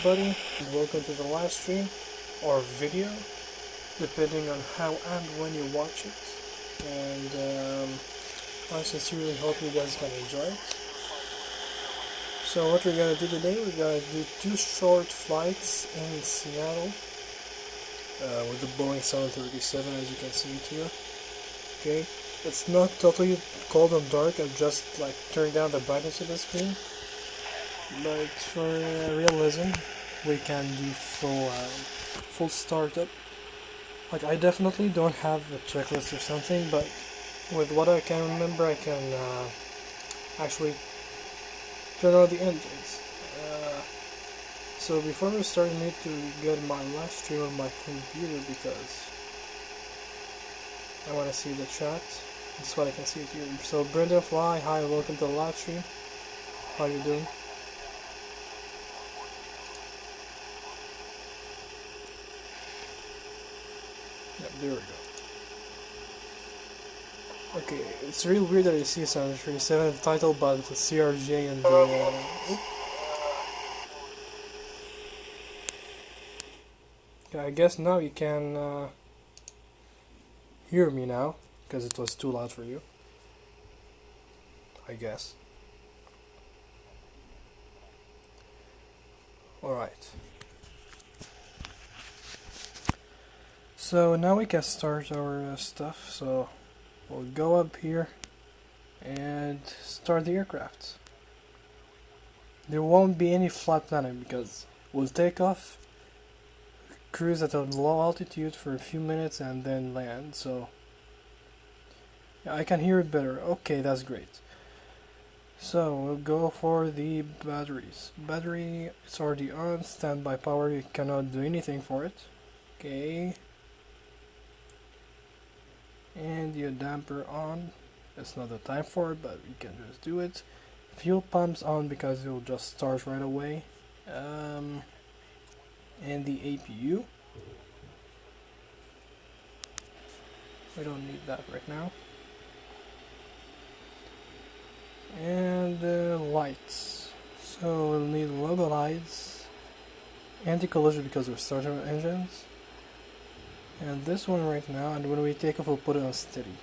everybody, and welcome to the live stream or video, depending on how and when you watch it. And I sincerely hope you guys can enjoy it. So what we're gonna do today, we're gonna do two short flights in Seattle with the Boeing 737, as you can see it here. Okay, it's not totally cold and dark. I've just turned down the brightness of the screen. But for realism, we can do full startup. I definitely don't have a checklist or something, but with what I can remember, I can actually turn on the engines. So before we start, I need to get my live stream on my computer because I want to see the chat. That's what I can see it here. So Brenda Fly, hi, welcome to the live stream. How you doing? Yep, there we go. Okay, it's real weird that you see 737 in the title, but the CRJ and the... Okay, I guess now you can hear me now, because it was too loud for you. I guess. Alright. So now we can start our stuff, so we'll go up here and start the aircraft. There won't be any flight planning because we'll take off, cruise at a low altitude for a few minutes and then land, so yeah, I can hear it better. Okay, that's great. So we'll go for the batteries. Battery is already on, standby power, you cannot do anything for it. Okay. And the damper on. It's not the time for it, but we can just do it. Fuel pumps on because it will just start right away. And the APU. We don't need that right now. And lights. So we'll need logo lights. Anti-collision because we're starting our engines. And this one right now, and when we take off we'll put it on steady.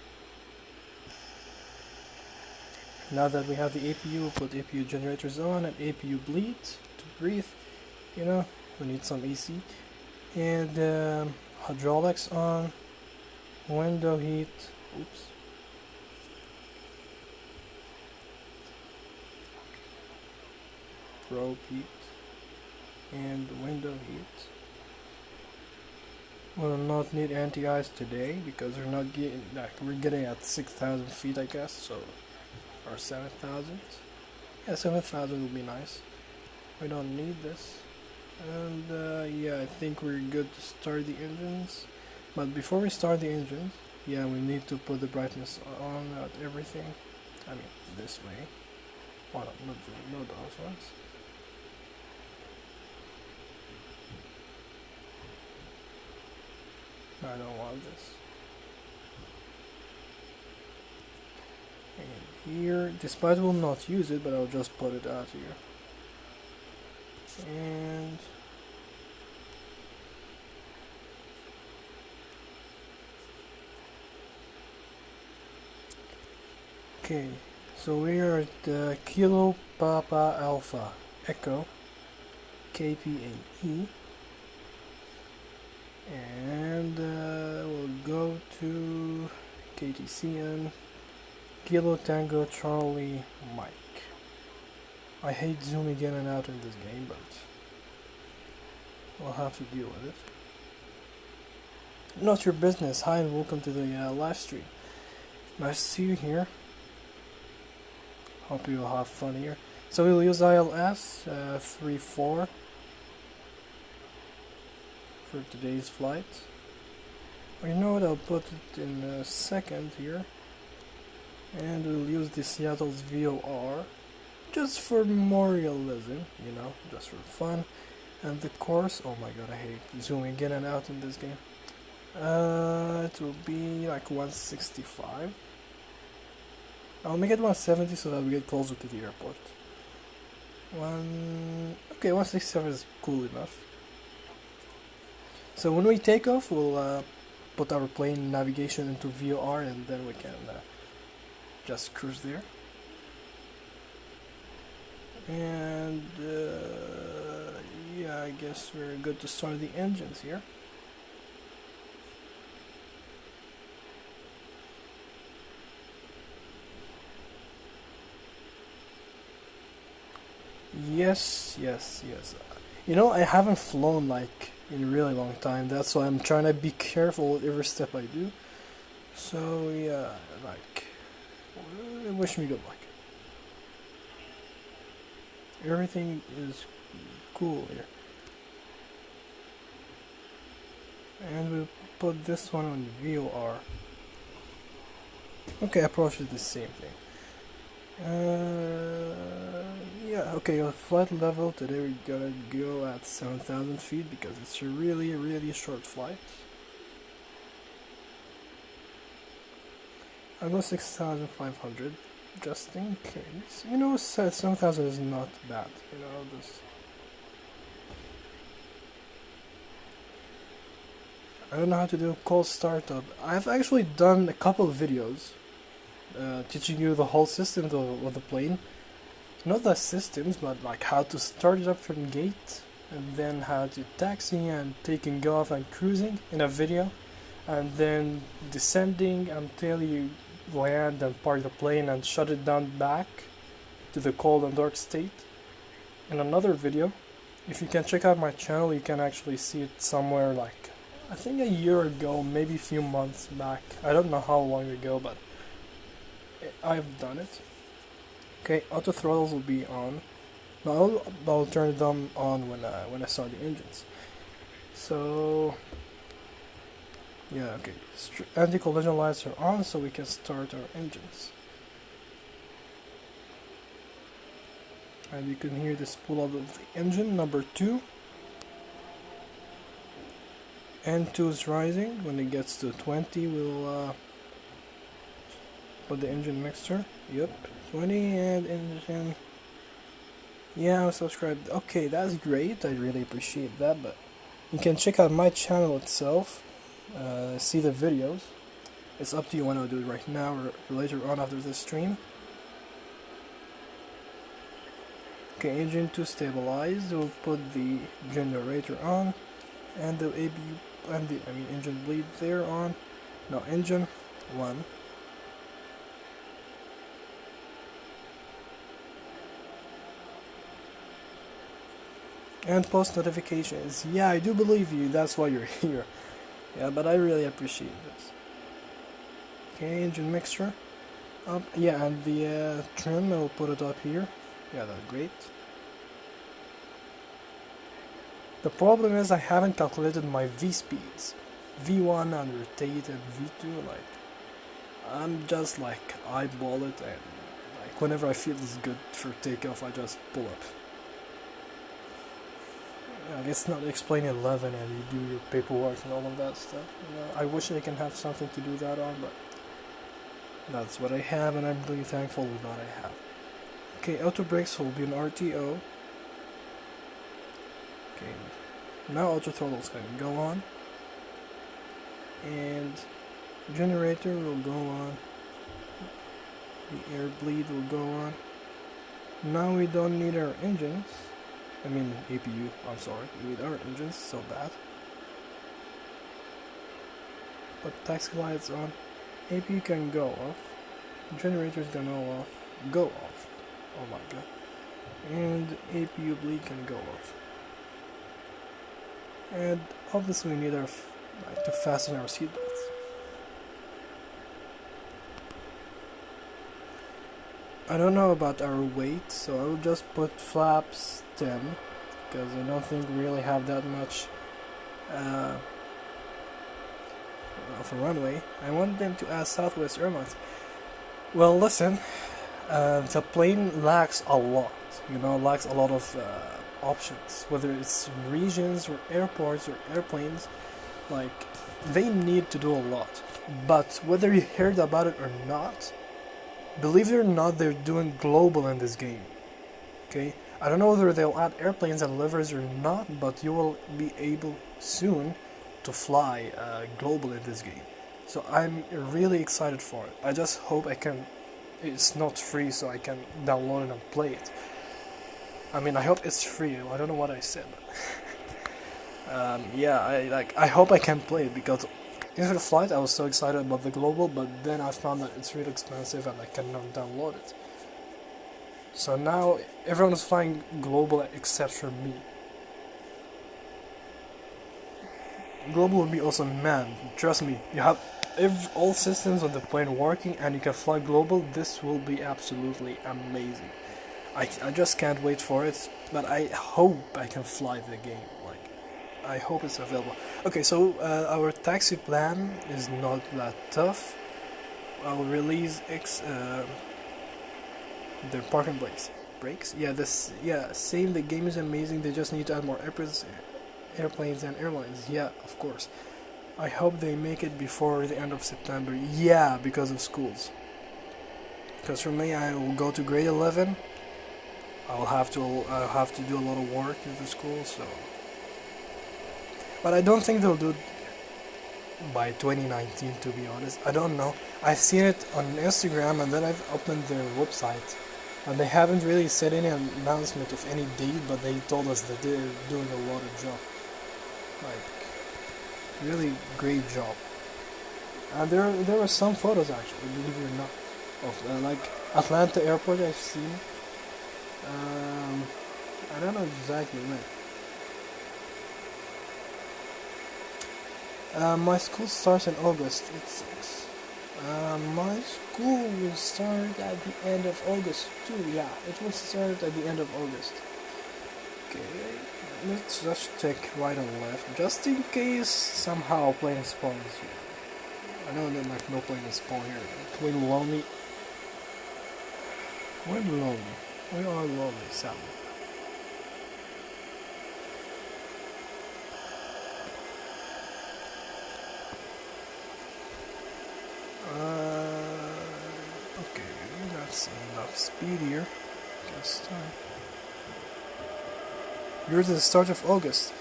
Now that we have the APU, we'll put APU generators on and APU bleed to breathe. You know, we need some AC. And hydraulics on, window heat, oops. Probe heat and window heat. We'll not need anti-ice today because we're not getting we're getting at 6,000 feet, I guess, so or 7,000. Yeah, 7,000 will be nice. We don't need this. And yeah, I think we're good to start the engines. But before we start the engines, yeah, we need to put the brightness on at everything. I mean, this way. Why not those ones? I don't want this. And here, despite we'll not use it, but I'll just put it out here. And okay, so we are at Kilo Papa Alpha Echo KPAE. And we'll go to KTCN Kilo Tango Charlie Mike. I hate zooming in and out in this game, but we'll have to deal with it. Not your business. Hi and welcome to the live stream. Nice to see you here. Hope you'll have fun here. So we'll use ILS 34 for today's flight. You know what, I'll put it in a second here. And we'll use the Seattle's VOR just for more realism, you know, just for fun. And the course, oh my god, I hate zooming in and out in this game. It will be like 165. I'll make it 170 so that we get closer to the airport. Okay, 167 is cool enough. So when we take off, we'll put our plane navigation into VOR, and then we can just cruise there. And yeah, I guess we're good to start the engines here. Yes, yes, yes. You know, I haven't flown like in a really long time. That's why I'm trying to be careful with every step I do. So yeah, like, wish me good luck. Everything is cool here. And we'll put this one on VOR. Okay, approach is the same thing. Yeah, okay, our flight level today we're gonna go at 7,000 feet because it's a really, really short flight. I'll go 6,500 just in case. You know, 7,000 is not bad, you know, this. I don't know how to do cold startup. I've actually done a couple of videos teaching you the whole system of the plane. Not the systems, but like how to start it up from gate, and then how to taxi and taking off and cruising in a video, and then descending until you land and park the plane and shut it down back to the cold and dark state in another video. If you can check out my channel, you can actually see it somewhere like I think a year ago, maybe a few months back. I don't know how long ago, but I've done it. Okay, auto throttles will be on. No, I'll turn them on when I start the engines. So yeah, okay. Anti-collision lights are on, so we can start our engines. And you can hear the spool out of the engine number 2. N2 is rising. When it gets to 20, we'll put the engine mixture. Yep, 20 and engine. Yeah, I'm subscribed. Okay, that's great. I really appreciate that. But you can check out my channel itself. See the videos. It's up to you when I'll do it right now or later on after this stream. Okay, engine 2 stabilized. We'll put the generator on and the ABU and the engine bleed there on. Now engine 1. And post notifications. Yeah, I do believe you. That's why you're here. Yeah, but I really appreciate this. Okay, engine mixture up. Yeah, and the trim, I'll put it up here. Yeah, that's great. The problem is I haven't calculated my V speeds. V1 and rotate and V2, like I'm just like eyeball it, and like whenever I feel it's good for takeoff I just pull up. I guess not explain 11 and you do your paperwork and all of that stuff. You know, I wish I can have something to do that on, but that's what I have, and I'm really thankful with what I have. Okay, auto brakes will be an RTO. Okay, now auto throttle's gonna go on, and generator will go on. The air bleed will go on. Now we don't need our engines. APU, I'm sorry, we need our engines, so bad. But taxi lights on, APU can go off, generator's gonna go off, oh my god, and APU bleed can go off. And obviously we need our to fasten our seatbelts. I don't know about our weight, so I will just put flaps 10 because I don't think we really have that much of a runway. I want them to ask Southwest Airlines. Well, listen, the plane lacks a lot. Lacks a lot of options. Whether it's regions or airports or airplanes, like they need to do a lot. But whether you heard about it or not, believe it or not, they're doing global in this game. Okay, I don't know whether they'll add airplanes and livers or not, but you will be able soon to fly global in this game. So I'm really excited for it. I just hope I can. It's not free, so I can download it and play it. I mean, I hope it's free. I don't know what I said. Yeah, I hope I can play it because into the flight I was so excited about the global, but then I found that it's really expensive and I cannot download it. So now everyone is flying global except for me. Global would be awesome, man. Trust me, you have all systems on the plane working and you can fly global. This will be absolutely amazing. I just can't wait for it, but I hope I can fly the game. Like, I hope it's available. Okay, so our taxi plan is not that tough. I'll release the parking brakes. Yeah, same. The game is amazing. They just need to add more airplanes and airlines. Yeah, of course. I hope they make it before the end of September. Yeah, because of schools. Because for me, I will go to grade 11. I'll have to do a lot of work in the school. So, but I don't think they'll do it by 2019. To be honest, I don't know. I've seen it on Instagram, and then I've opened their website, and they haven't really said any announcement of any date. But they told us that they're doing a lot of job. Like, really great job. And there were some photos actually, believe it or not, of like Atlanta airport I've seen. I don't know exactly when. My school starts in August. It says. My school will start at the end of August too. Yeah, it will start at the end of August. Okay, let's just check right and left, just in case somehow plane spawns here. I know that like no plane is spawn here. We're lonely. We're lonely. We are lonely, sadly. Okay, that's enough speed here. Guess time. You're the start of August.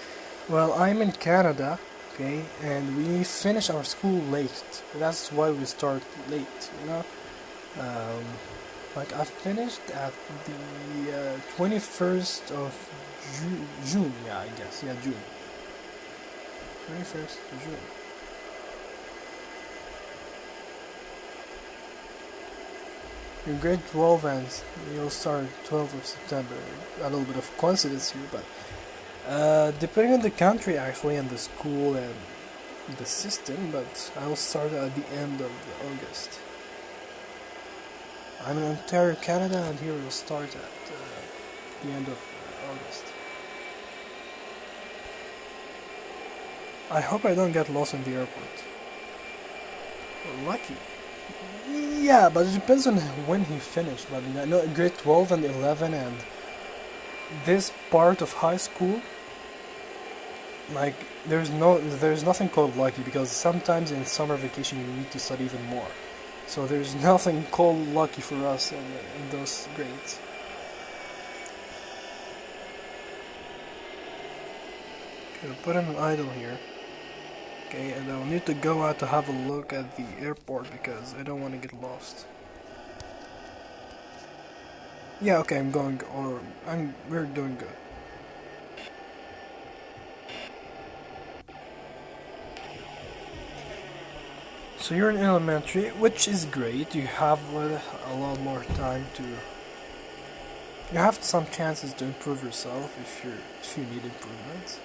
Well, I'm in Canada, okay, and we finish our school late. That's why we start late, you know. Like I finished at the 21st of June. Yeah, I guess. Yeah, June. 21st of June. In grade 12 and you'll start 12th of September. A little bit of coincidence here, but depending on the country actually and the school and the system, but I'll start at the end of August. I'm in Ontario, Canada, and here we'll start at the end of August. I hope I don't get lost in the airport. Lucky. Yeah, but it depends on when he finished. But I know grade 12 and 11 and this part of high school, like there's nothing called lucky because sometimes in summer vacation you need to study even more. So there's nothing called lucky for us in those grades. Okay, put in an idle here. Okay, and I'll need to go out to have a look at the airport because I don't want to get lost. Yeah, okay, we're doing good. So you're in elementary, which is great. You have a lot more time to. You have some chances to improve yourself if you need improvements.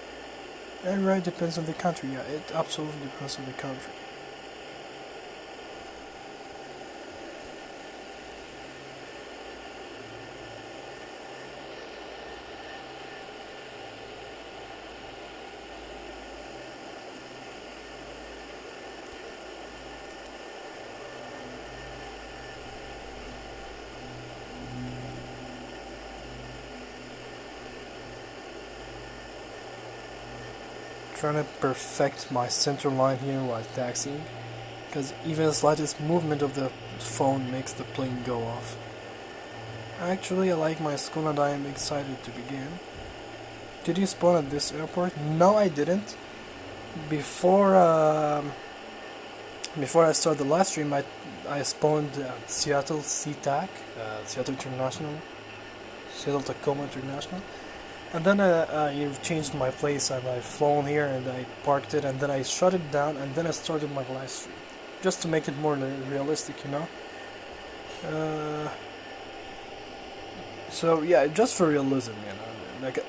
And right, depends on the country. Yeah, it absolutely depends on the country. Trying to perfect my center line here while taxiing, because even the slightest movement of the phone makes the plane go off. Actually, I like my school and I am excited to begin. Did you spawn at this airport? No, I didn't. Before before I started the live stream, I spawned at Seattle SeaTac, Seattle International, Seattle Tacoma International, and then I changed my place and I flown here and I parked it and then I shut it down and then I started my live stream, just to make it more realistic, you know. So yeah, just for realism, you know. Like,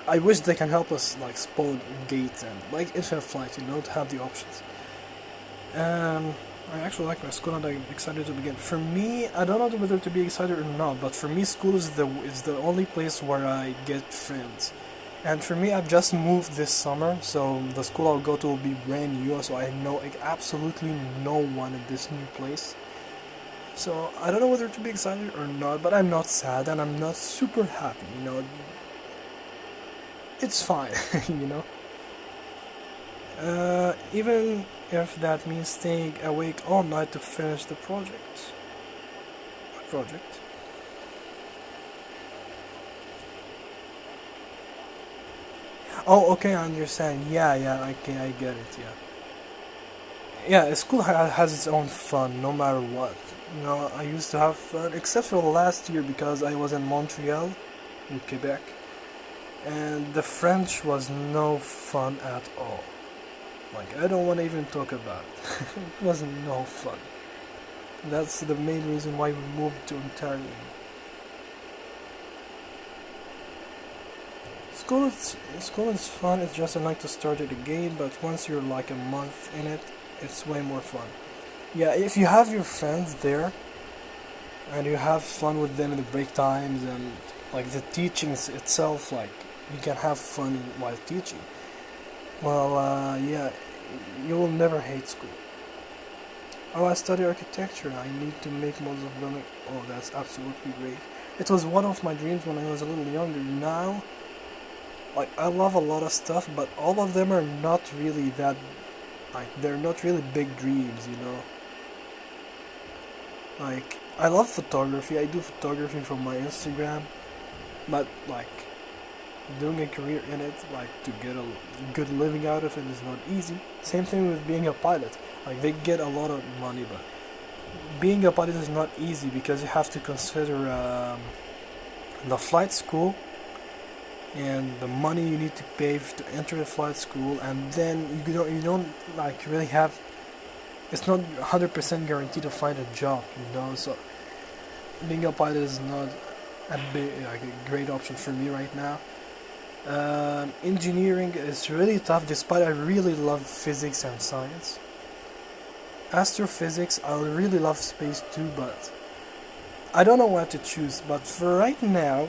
I wish they can help us like spawn gates and like Infinite Flight, you know, to have the options. I actually like my school and I'm excited to begin. For me, I don't know whether to be excited or not, but for me, school is the only place where I get friends. And for me, I've just moved this summer, so the school I'll go to will be brand new, so I know like, absolutely no one in this new place. So I don't know whether to be excited or not, but I'm not sad and I'm not super happy, you know. It's fine, you know. Even if that means staying awake all night to finish the project. What project? Oh, okay, I understand. Yeah, okay, I get it, yeah. Yeah, school has its own fun, no matter what. You know, I used to have fun, except for last year because I was in Montreal, in Quebec, and the French was no fun at all. Like, I don't want to even talk about it. It was no fun. That's the main reason why we moved to Ontario. School is fun, it's just I like to start it again, but once you're like a month in it, it's way more fun. Yeah, if you have your friends there, and you have fun with them in the break times, and like the teachings itself, like, you can have fun while teaching. Well, yeah, you will never hate school. Oh, I study architecture. I need to make models of building. Oh, that's absolutely great. It was one of my dreams when I was a little younger. Now, like, I love a lot of stuff, but all of them are not really that, like, they're not really big dreams, you know. Like, I love photography. I do photography from my Instagram, but like, doing a career in it, like to get a good living out of it, is not easy. Same thing with being a pilot. Like, they get a lot of money, but being a pilot is not easy because you have to consider the flight school and the money you need to pay to enter the flight school, and then you don't like really have. It's not 100% guaranteed to find a job, you know. So being a pilot is not a great option for me right now. Engineering is really tough, despite I really love physics and science. Astrophysics, I really love space too, but I don't know what to choose. But for right now,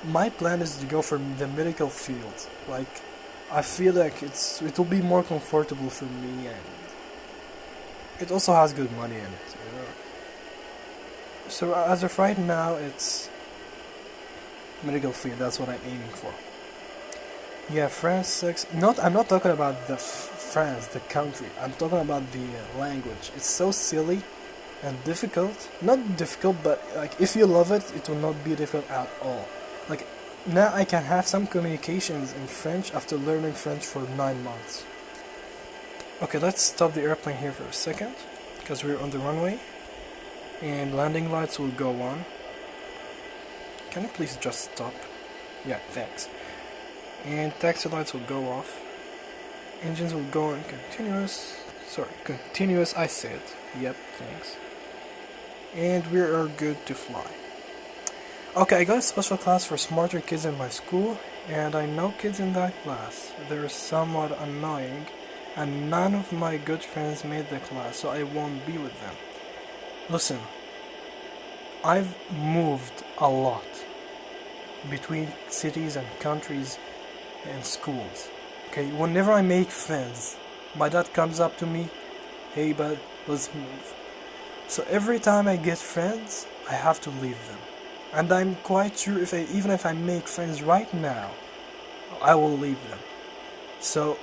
my plan is to go for the medical field. Like, I feel like it will be more comfortable for me, and it also has good money in it, you know. So as of right now, it's medical field. That's what I'm aiming for. Yeah, France sucks. I'm not talking about the France, the country. I'm talking about the language. It's so silly and difficult. Not difficult, but like, if you love it, it will not be difficult at all. Like, now I can have some communications in French after learning French for 9 months. Okay, let's stop the airplane here for a second, because we're on the runway, and landing lights will go on. Can you please just stop? Yeah, thanks. And taxi lights will go off. Engines will go on continuous, I said. Yep, thanks. And we are good to fly. Okay, I got a special class for smarter kids in my school, and I know kids in that class. They're somewhat annoying, and none of my good friends made the class, so I won't be with them. Listen, I've moved a lot between cities and countries and schools. Okay, whenever I make friends, my dad comes up to me, hey bud, let's move. So every time I get friends, I have to leave them. And I'm quite sure even if I make friends right now, I will leave them. So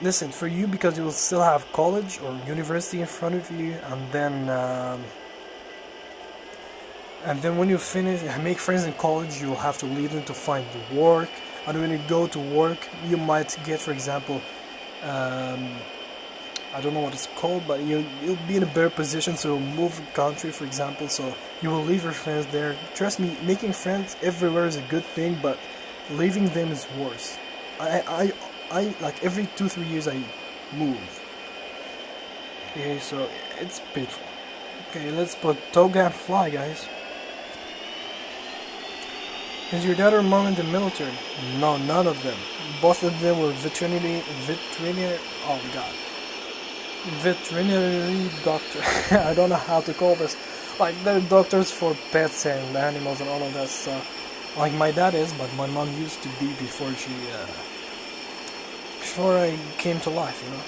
listen, for you, because you will still have college or university in front of you, and then And then when you finish, make friends in college, you'll have to leave them to find work. And when you go to work, you might get, for example, I don't know what it's called, but you'll be in a better position, so you'll move country, for example, so you will leave your friends there. Trust me, making friends everywhere is a good thing, but leaving them is worse. I like every 2-3 years I move. Okay, so it's painful. Okay, let's put toga and fly, guys. Is your dad or mom in the military? No, none of them. Both of them were veterinary. Oh god, veterinary doctor. I don't know how to call this. Like they're doctors for pets and animals and all of that stuff. Like my dad is, but my mom used to be before before I came to life, you know.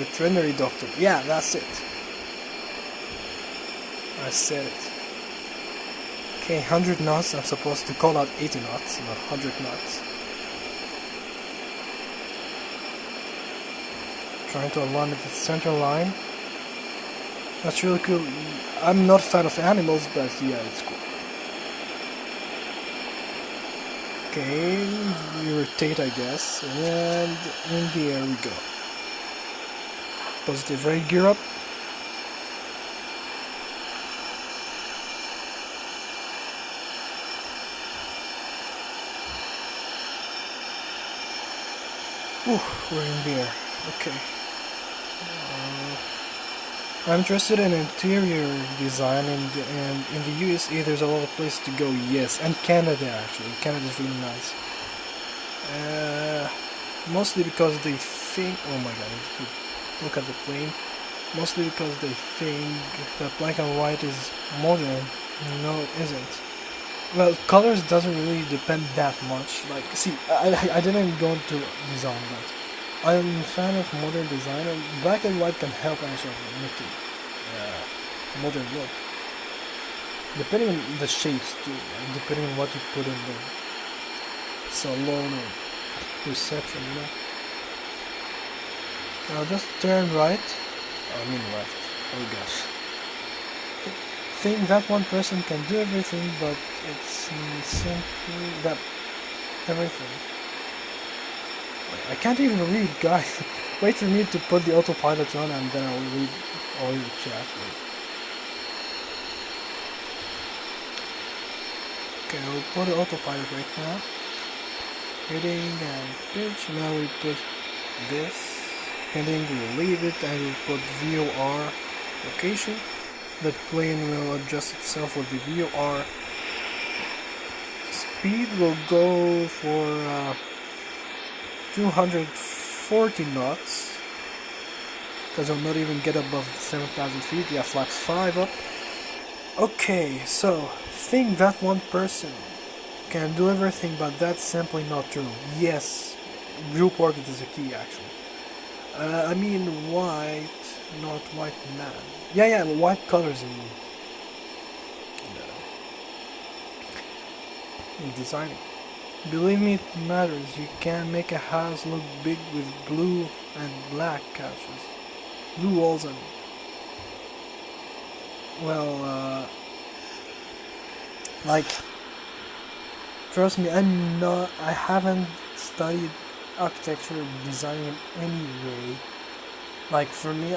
Veterinary doctor. Yeah, that's it. I said it. Okay, 100 knots. I'm supposed to call out 80 knots, not 100 knots. Trying to align with the center line. That's really cool. I'm not a fan of animals, but yeah, it's cool. Okay, you rotate, I guess, and in the air we go. Positive right gear up. Ooh, we're in the air. Okay. I'm interested in interior design, and in the USA there's a lot of places to go. Yes, and Canada actually. Canada's really nice. Mostly because they think. Oh my god! If you look at the plane, mostly because they think that black and white is modern. No, it isn't. Well, colors doesn't really depend that much. Like, see, I didn't go into design, but I'm a fan of modern design, and black and white can help actually make it modern look. Depending on the shapes too, and depending on what you put in the salon or reception, you know. Now just turn right. I mean left. Oh gosh. Think that one person can do everything, but it's simply that everything. I can't even read, guys. Wait for me to put the autopilot on, and then I'll read all your chat. Okay, I'll put the autopilot right now. Heading and pitch. Now we put this. Heading, we'll leave it, and we'll put VOR location. The plane will adjust itself with the VOR. Speed will go for 240 knots, because I'll not even get above the 7,000 feet. Yeah, flaps 5 up. Okay, so think that one person can do everything, but that's simply not true. Yes, group work is a key actually. I mean white, not white man. Yeah, white colors in designing. Believe me, it matters. You can make a house look big with blue and black couches. Blue walls and... well, like... trust me, I haven't studied architecture or design in any way. Like, for me,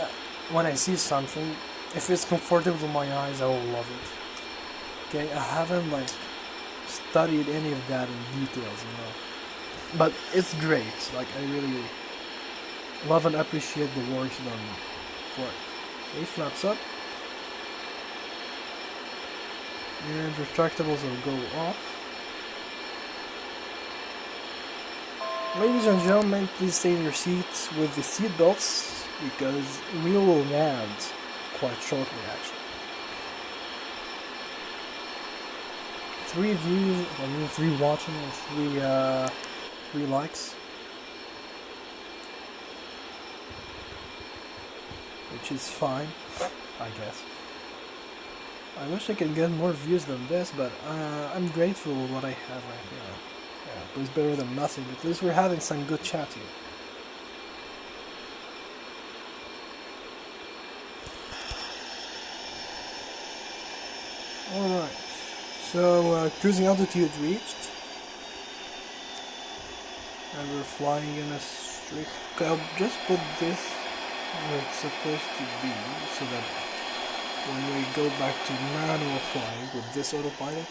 when I see something, if it's comfortable to my eyes, I will love it. Okay, I haven't, like, studied any of that in details, you know. But it's great. Like, I really love and appreciate the work done for it. Okay, flaps up. And retractables will go off. Ladies and gentlemen, please stay in your seats with the seat belts, because we will land quite shortly actually. 3 views, 3 watching and 3 likes, which is fine, I guess. I wish I could get more views than this, but I'm grateful with what I have right now. Yeah, but it's better than nothing. At least we're having some good chat here. Alright, so cruising altitude reached, and we're flying in a straight. Okay, I'll just put this where it's supposed to be, so that when we go back to manual flying with this autopilot,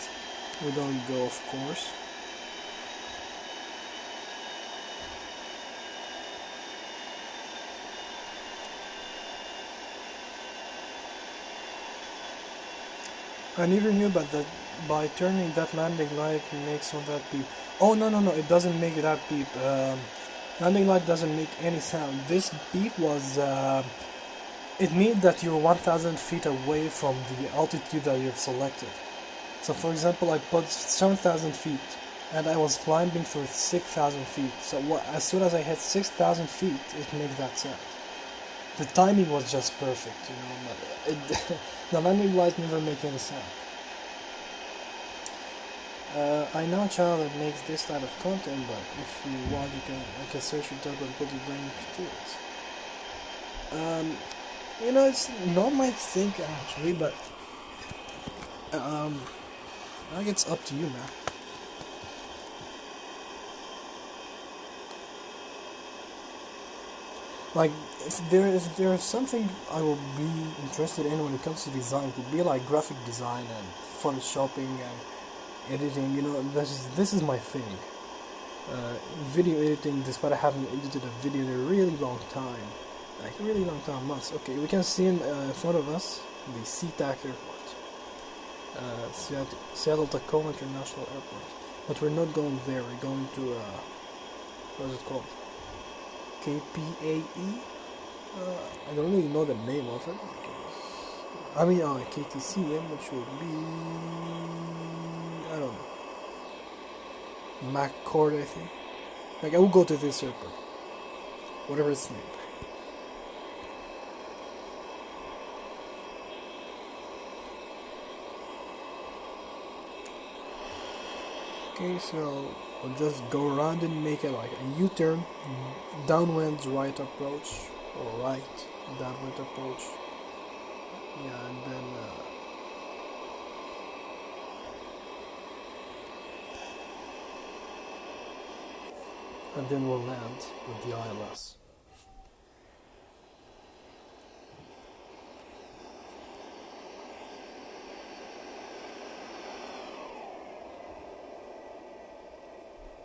we don't go off course. I never knew about that. By turning that landing light makes all that beep. Oh no, it doesn't make that beep. Landing light doesn't make any sound. This beep was it means that you're 1,000 feet away from the altitude that you've selected. So for example, I put 7,000 feet and I was climbing for 6,000 feet. So as soon as I hit 6,000 feet, it made that sound. The timing was just perfect, you know, but the landing light never make any sound. I know a channel that makes this type of content, but if you want, I can search your dog and put a link to it. You know, it's not my thing actually, but I think it's up to you, man. Like, if there is something I will be interested in when it comes to design, it would be like graphic design and photoshopping and editing. You know, this is my thing. Video editing, despite I haven't edited a video in a really long time, like a really long time, months. Okay, we can see in front of us the SeaTac Airport, Seattle Tacoma International Airport. But we're not going there. We're going to what is it called? KPAE? I don't really know the name of it. I mean, KTCM, which would be, I don't know, McCord, I think. Like, I will go to this airport, whatever its name. Okay, so we'll just go around and make it like a U-turn, downwind right approach, or right downwind approach. Yeah, and then we'll land with the ILS.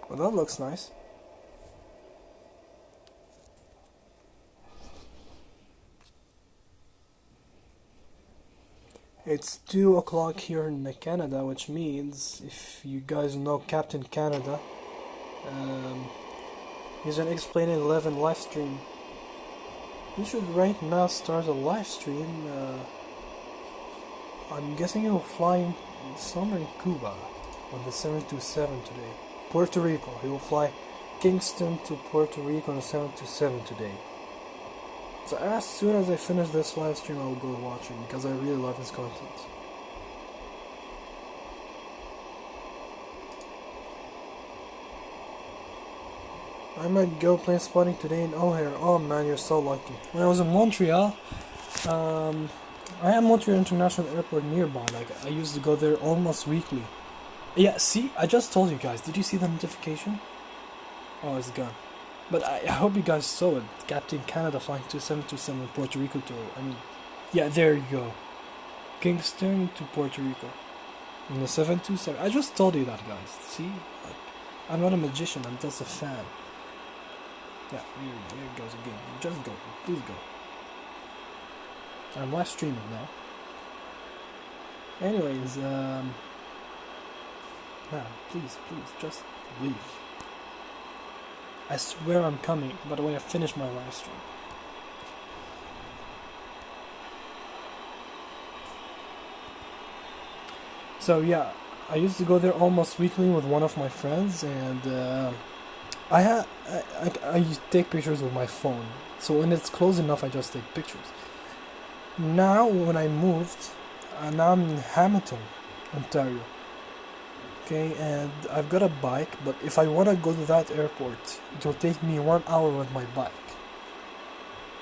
Well, that looks nice. It's 2 o'clock here in Canada, which means, if you guys know Captain Canada, he's an Explaining 11 live stream. You should right now start a live stream. I'm guessing he'll fly somewhere in Cuba on the 727 today. Puerto Rico. He will fly Kingston to Puerto Rico on the 727 today. So as soon as I finish this live stream, I will go watch him because I really love his content. I might go plane spotting today in O'Hare. Oh man, you're so lucky. When I was in Montreal, I have Montreal International Airport nearby. Like, I used to go there almost weekly. Yeah, see, I just told you guys. Did you see the notification? Oh, it's gone. But I hope you guys saw it. Captain Canada flying 2727 Puerto Rico to, yeah, there you go. Kingston to Puerto Rico. In the 727. I just told you that, guys. See? Like, I'm not a magician, I'm just a fan. Yeah, here it goes again. Just go. Please go. I'm live streaming now. Anyways, please, just leave. I swear I'm coming, but when I finish my live stream. So yeah, I used to go there almost weekly with one of my friends, and I take pictures with my phone. So when it's close enough, I just take pictures. Now, when I moved, now I'm in Hamilton, Ontario. Okay, and I've got a bike, but if I want to go to that airport, it will take me 1 hour with my bike.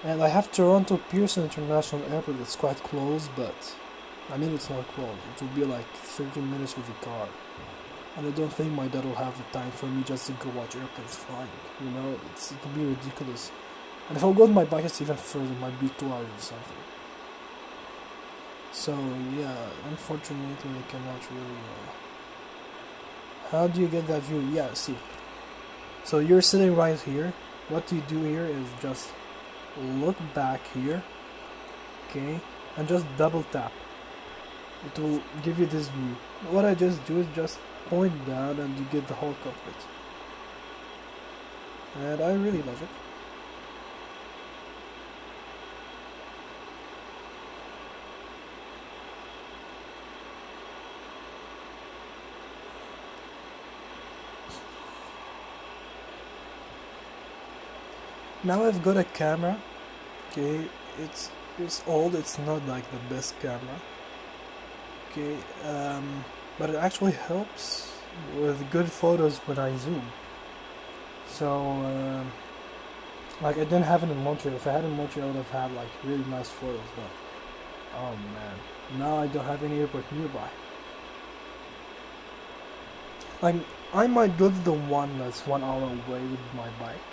And I have Toronto Pearson International Airport that's quite close, but I mean, it's not close. It will be like 13 minutes with the car. And I don't think my dad will have the time for me just to go watch airplanes flying. You know, it will be ridiculous. And if I'll go on my bike, it's even further. It might be 2 hours or something. So, yeah, unfortunately, I cannot really... How do you get that view? Yeah, see. So you're sitting right here. What you do here is just look back here. Okay? And just double tap. It will give you this view. What I just do is just point down and you get the whole cockpit. And I really love it. Now I've got a camera. Okay, it's old, it's not like the best camera. Okay, but it actually helps with good photos when I zoom. So, like I didn't have it in Montreal. If I had it in Montreal, I would have had like really nice photos. But oh man, now I don't have any airport nearby. Like I might go to the one that's 1 hour away with my bike,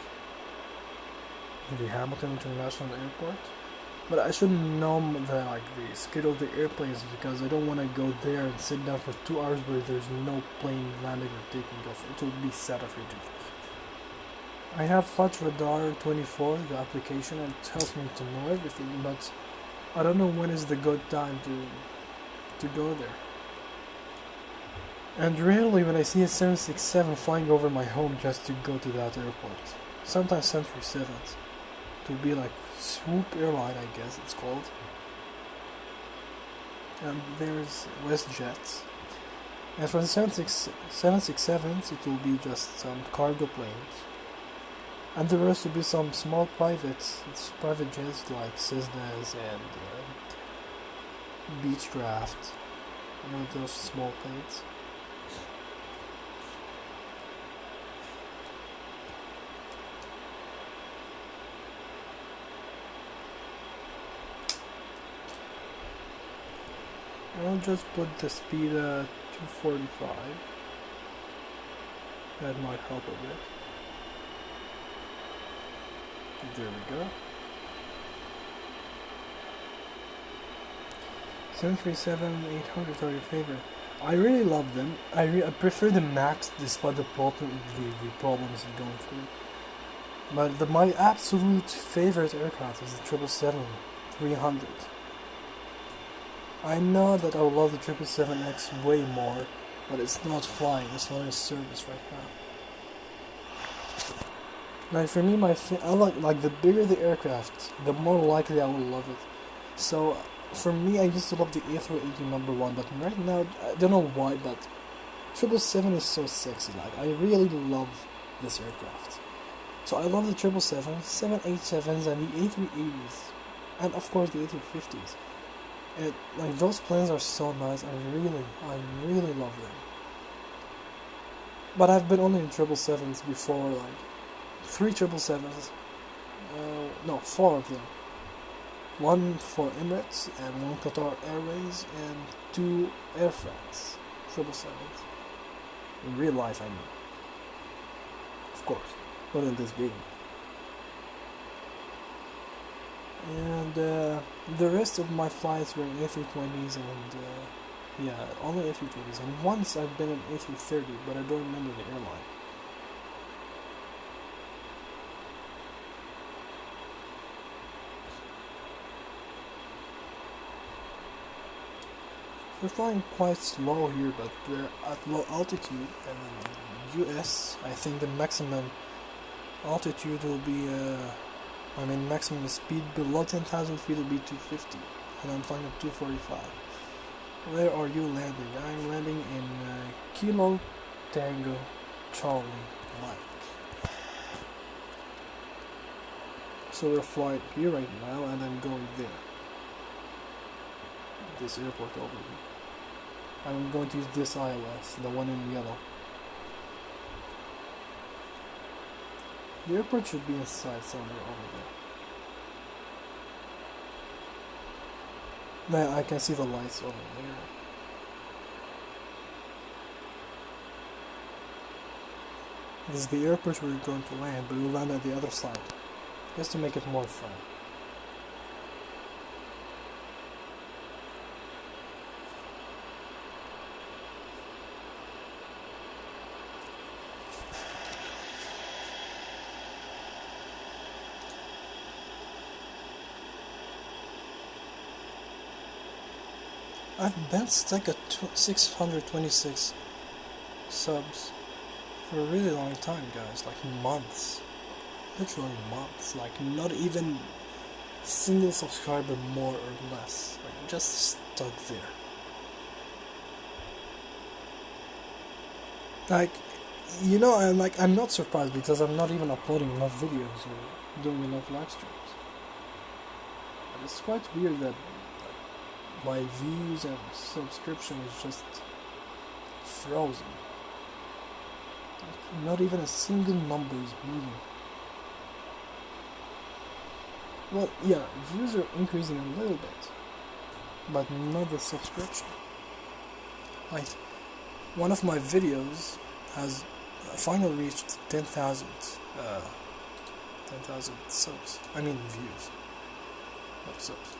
the Hamilton International Airport. But I should know the schedule of the airplanes because I don't want to go there and sit down for 2 hours where there's no plane landing or taking off. It will be sad of ridiculous. I have Fudge Radar 24, the application, and it helps me to know everything, but I don't know when is the good time to go there. And rarely when I see a 767 flying over my home just to go to that airport. Sometimes 737s. To be like Swoop Airline, I guess it's called. And there's WestJet. And for the 767s, it will be just some cargo planes. And the rest will be some small private jets like Cessnas and Beechcraft. You know, those small planes. I'll just put the speed at 245. That might help a bit. There we go. 737 800 are your favorite. I really love them. I prefer the Max despite the problems I'm going through. But my absolute favorite aircraft is the 777-300. I know that I love the 777X way more, but it's not flying, it's not in service right now. Like for me, I like the bigger the aircraft, the more likely I will love it. So for me, I used to love the A380 number one, but right now I don't know why, but 777 is so sexy. Like I really love this aircraft. So I love the 777, 787s, and the A380s, and of course the A350s. Like those planes are so nice. I really love them. But I've been only in 777s before, like 3 777s. No, 4 of them. 1 for Emirates and 1 Qatar Airways and 2 Air France 777s. In real life, I mean. Of course, not in this game. And the rest of my flights were in A320s and yeah, only A320s. And once I've been in A330, but I don't remember the airline. We're flying quite slow here, but we're at low altitude. And in US, I think the maximum altitude will be maximum speed below 10,000 feet will be 250, and I'm flying at 245. Where are you landing? I'm landing in Kilo Tango Charlie Mike. So we're flying here right now, and I'm going there. This airport over here. I'm going to use this ILS, the one in yellow. The airport should be inside somewhere over there. Now I can see the lights over there. This is the airport we're going to land, but we'll land at the other side, just to make it more fun. I've been stuck at 626 subs for a really long time, guys, like months, literally months, like not even single subscriber more or less, like just stuck there. Like, you know, I'm not surprised because I'm not even uploading enough videos or doing enough live streams. And it's quite weird that my views and subscription is just frozen. Like, not even a single number is moving. Well, yeah, views are increasing a little bit, but not the subscription. Like, one of my videos has finally reached 10,000 subs. I mean views, not subs.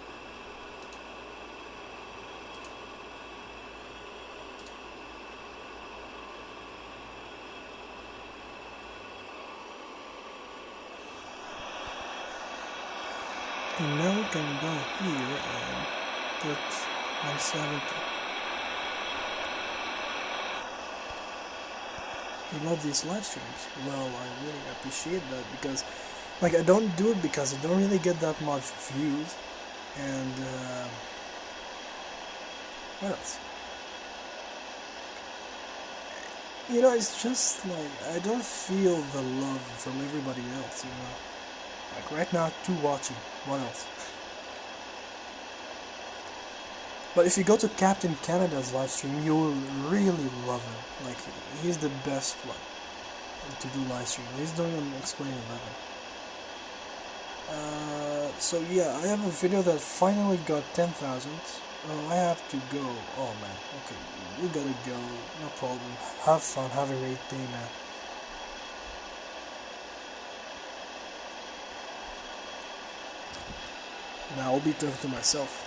And now we can go here and put 170. You love these live streams? Well, I really appreciate that because, like, I don't do it because I don't really get that much views, and what else? You know, it's just like I don't feel the love from everybody else. You know. Like right now, 2 watching. What else? But if you go to Captain Canada's live stream, you will really love him. Like, he's the best one to do live stream. He's doing an Explain 11. So yeah, I have a video that finally got 10,000. Oh, I have to go. Oh man, okay, you gotta go. No problem. Have fun. Have a great day, man. Now I'll be talking to myself.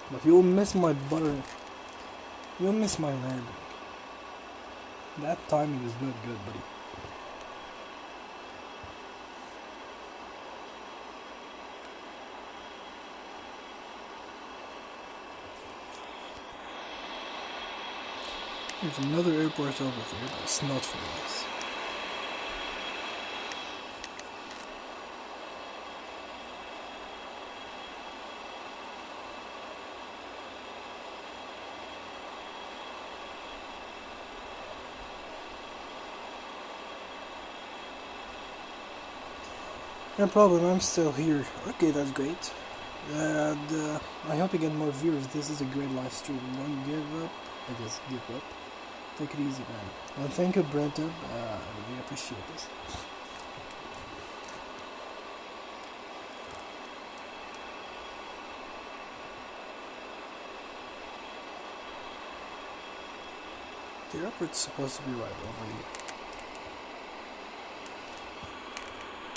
But you'll miss my butter. You'll miss my landing. That timing is not good, buddy. There's another airport over there, but it's not for us. No problem, I'm still here. Okay, that's great. And I hope you get more viewers. This is a great live stream. Don't give up. I guess give up. Take it easy, man. Well, thank you, Brent. I really appreciate this. The airport's supposed to be right over here.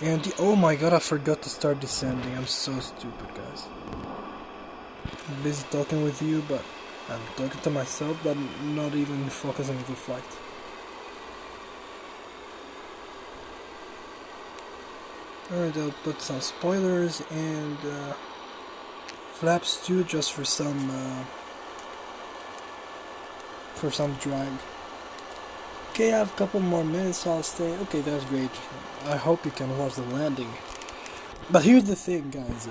And oh my god, I forgot to start descending. I'm so stupid, guys. I'm busy talking with you, but I'm talking to myself, but not even focusing on the flight. Alright, I'll put some spoilers and flaps too, just for some drag. Okay, I have a couple more minutes, so I'll stay. Okay, that's great. I hope you can watch the landing. But here's the thing, guys.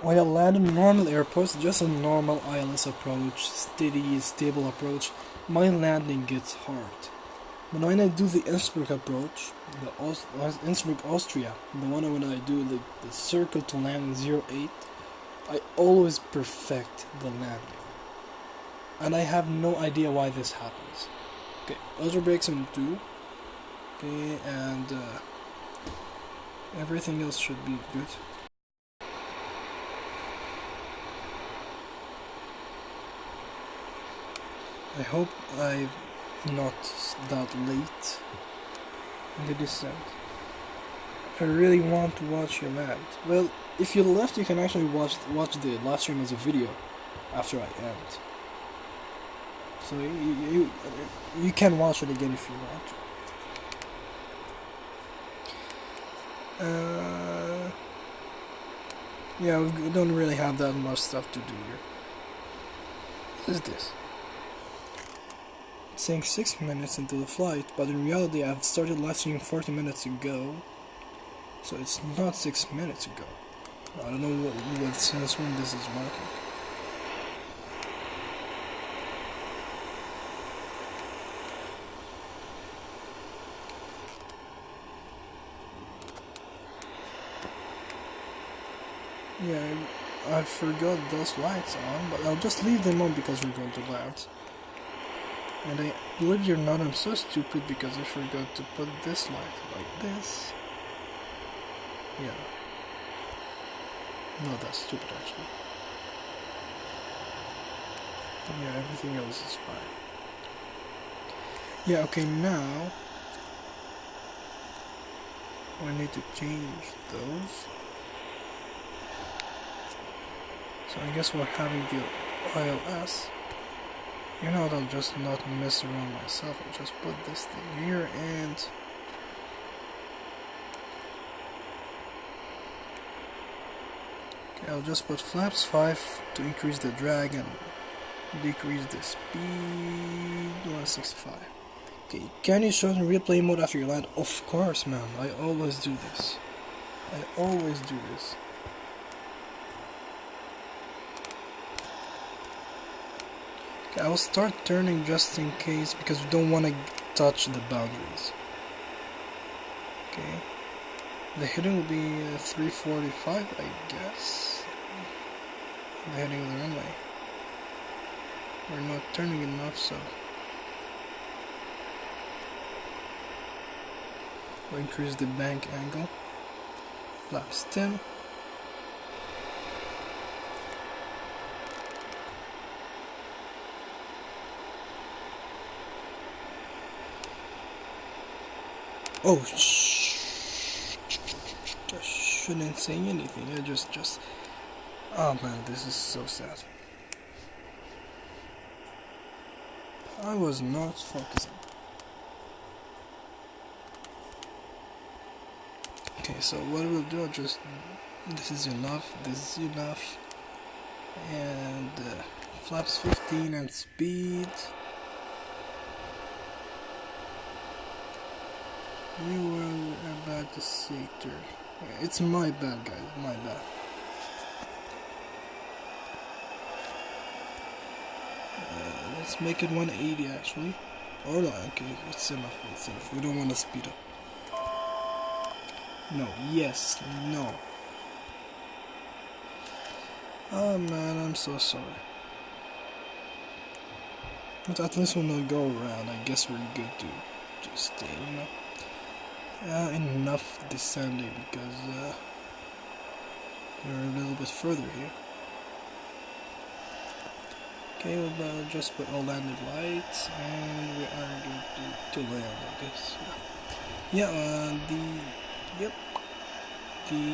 When I land in normal airports, just a normal ILS approach, steady, stable approach, my landing gets hard. But when I do the Innsbruck approach, Innsbruck Austria, the one when I do the circle to land in 08, I always perfect the landing. And I have no idea why this happens. Okay, auto brakes on 2. Okay, and everything else should be good. I hope I'm not that late in the descent. I really want to watch you land. Well, if you left, you can actually watch the live stream as a video after I end. So you can watch it again if you want to. Yeah, we don't really have that much stuff to do here. What is this? It's saying 6 minutes into the flight, but in reality I've started live streaming 40 minutes ago. So it's not 6 minutes ago. I don't know what says when this is marking. Yeah, I forgot those lights on, but I'll just leave them on because we're going to land. And I believe you're not, I'm so stupid because I forgot to put this light like this. Yeah. Not that stupid actually. Yeah, everything else is fine. Yeah, okay, now I need to change those. So I guess we're having the ILS. You know what, I'll just not mess around myself. I'll just put this thing here and okay, I'll just put flaps 5 to increase the drag and decrease the speed 165. Okay, can you show in replay mode after you land? Of course, man. I always do this. I always do this. Okay, I will start turning just in case because we don't want to touch the boundaries. Okay. The heading will be 345, I guess. The heading of the runway. We're not turning enough, so we'll increase the bank angle. Flaps 10. Oh, I shouldn't say anything. I just. Oh man, this is so sad. I was not focusing. Okay, so what we'll do, just. This is enough, this is enough. And flaps 15 and speed. You were about to say turn. It's my bad, guys, my bad. Let's make it 180 actually. Or no, okay, it's enough. We don't want to speed up. No, yes, no. Oh man, I'm so sorry. But at least we'll not go around. I guess we're good to just stay, you know. Enough descending because we're a little bit further here. Okay, we'll just put all landing lights and we are going to land, I guess. Yeah, the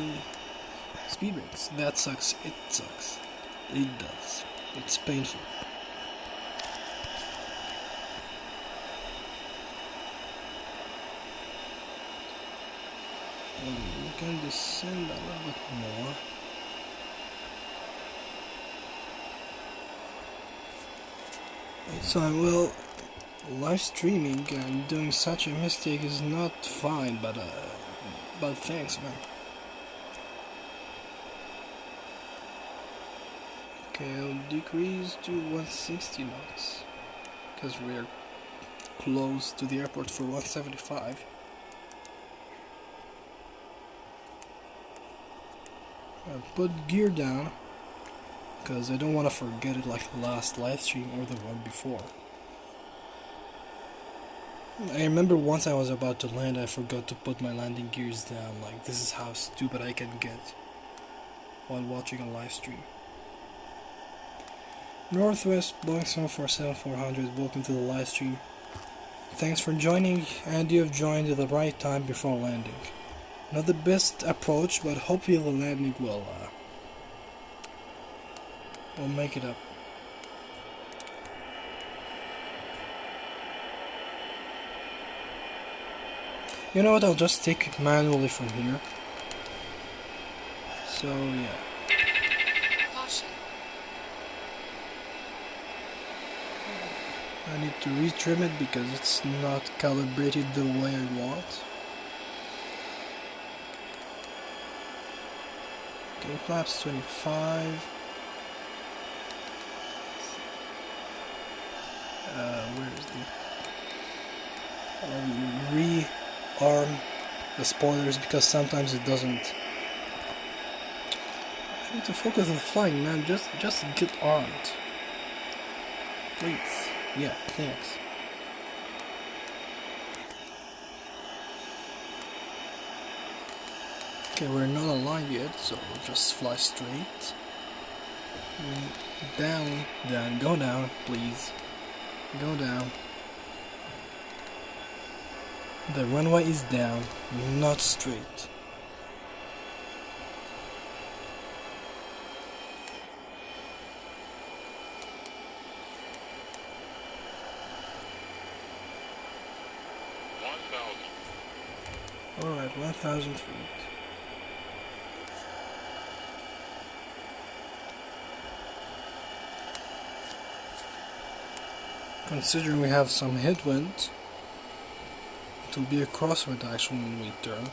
speed brakes. That sucks. It sucks. It does. It's painful. We can descend a little bit more. So well, live streaming and doing such a mistake is not fine, but thanks, man. Okay, I'll decrease to 160 knots because we're close to the airport for 175. I'll put gear down because I don't want to forget it like the last live stream or the one before. I remember once I was about to land, I forgot to put my landing gears down. Like, this is how stupid I can get while watching a live stream. Northwest Boeing 747-400, welcome to the live stream. Thanks for joining, and you have joined at the right time before landing. Not the best approach, but hopefully the landing will make it up. You know what, I'll just take it manually from here. So, yeah. Caution. I need to retrim it because it's not calibrated the way I want. Okay, flaps 25. Where is the... re-arm the spoilers because sometimes it doesn't. I need to focus on flying, man. Just get armed. Please. Yeah, thanks. Okay, we're not aligned yet, so we'll just fly straight. Down, down, go down, please. Go down. The runway is down, not straight. Alright, 1,000 feet. Considering we have some headwind, it will be a crosswind actually when we turn.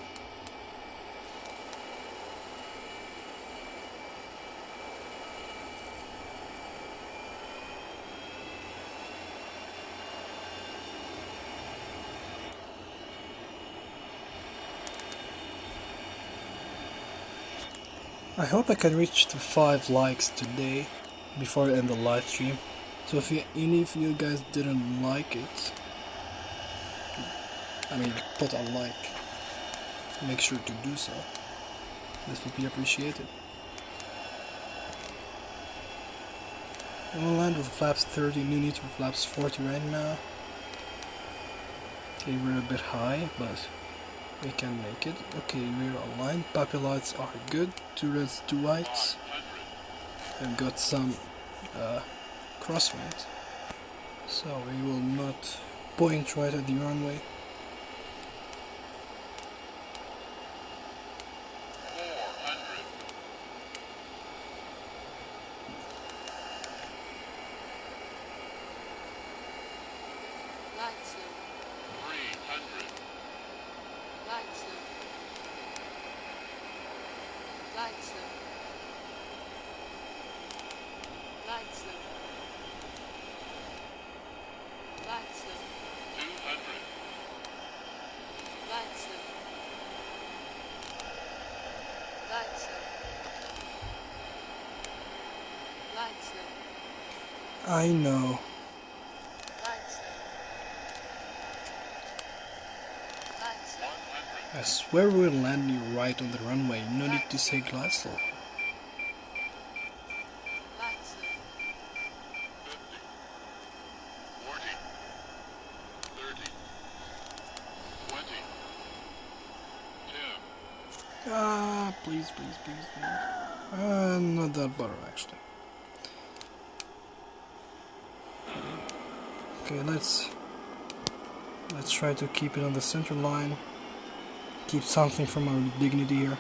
I hope I can reach to 5 likes today before I end the live stream. So if any of you guys didn't like it, I mean put a like, make sure to do so. This would be appreciated. We'll land with flaps 30, no need for flaps 40 right now. Okay, we're a bit high, but we can make it. Okay, we're aligned. Papillotes are good. 2 reds, 2 whites. I've got some crosswind, so we will not point right at the runway. I know. I swear we're landing right on the runway, no need to say glide slow. Please, please, please, please. Not that butter actually. Okay, let's try to keep it on the center line. Keep something from our dignity here.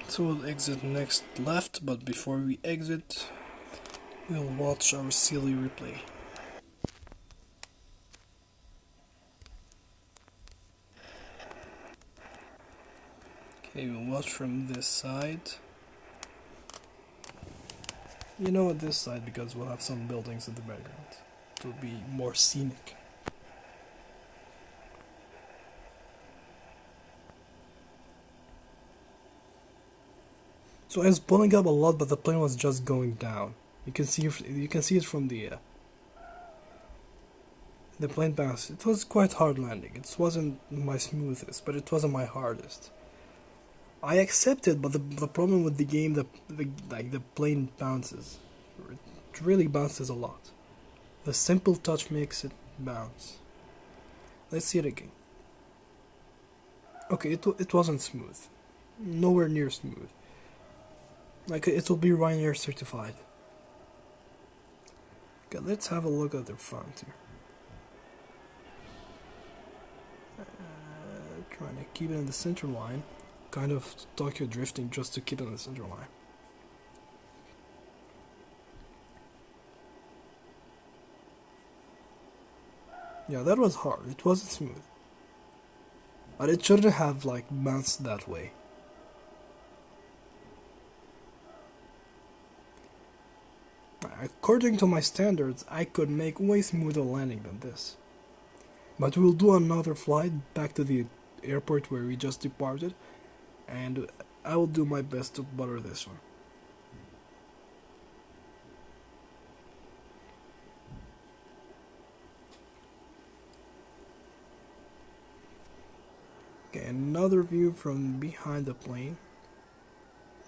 So we'll exit next left, but before we exit, we'll watch our silly replay. Okay, we'll watch from this side. You know, at this side, because we'll have some buildings in the background. It will be more scenic. So I was pulling up a lot, but the plane was just going down. You can see it from the plane bounce. It was quite hard landing. It wasn't my smoothest, but it wasn't my hardest. I accepted, but the problem with the game, the plane bounces. It really bounces a lot. The simple touch makes it bounce. Let's see it again. Okay, it wasn't smooth. Nowhere near smooth. Like, it will be Ryanair certified. Okay, let's have a look at the front here. Trying to keep it in the center line. Kind of Tokyo drifting just to keep it in the center line. Yeah, that was hard. It wasn't smooth. But it shouldn't have, like, bounced that way. According to my standards, I could make way smoother landing than this. But we'll do another flight back to the airport where we just departed, and I will do my best to butter this one. Okay, another view from behind the plane,